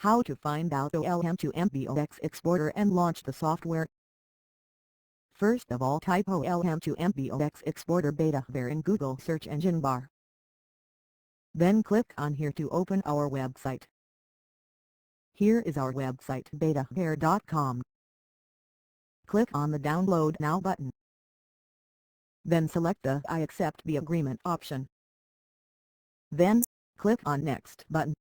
How to find out OLM to MBOX Exporter and launch the software. First of all, type OLM to MBOX Exporter Betavare in Google search engine bar. Then click on here to open our website. Here is our website, betavare.com. Click on the Download Now button. Then select the I accept the agreement option. Then, click on Next button.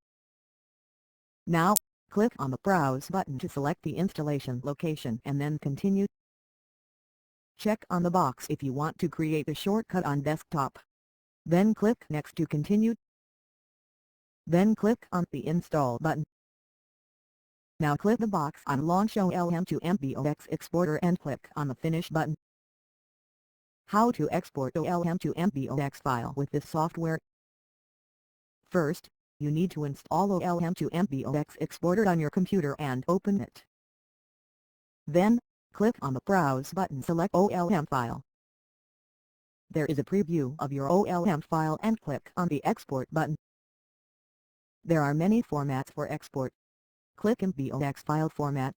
Now, click on the Browse button to select the installation location and then Continue. Check on the box if you want to create a shortcut on desktop. Then click Next to continue. Then click on the Install button. Now click the box on Launch OLM to MBOX Exporter and click on the Finish button. How to export OLM to MBOX file with this software. First, you need to install OLM to MBOX Exporter on your computer and open it. Then, click on the Browse button, select OLM file. There is a preview of your OLM file and click on the Export button. There are many formats for export. Click MBOX file format.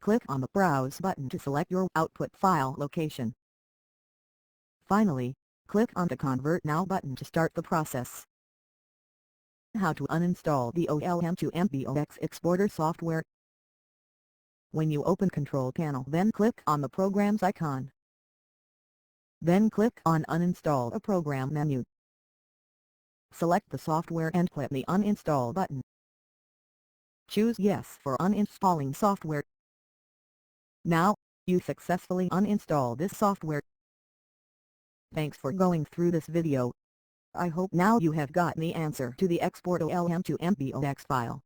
Click on the Browse button to select your output file location. Finally, click on the Convert Now button to start the process. How to uninstall the OLM to MBOX Exporter software. When you open Control Panel, then click on the Programs icon. Then click on Uninstall a program menu. Select the software and click the Uninstall button. Choose Yes for uninstalling software. Now, you successfully uninstall this software. Thanks for going through this video. I hope now you have got the answer to the Export OLM to MBOX file.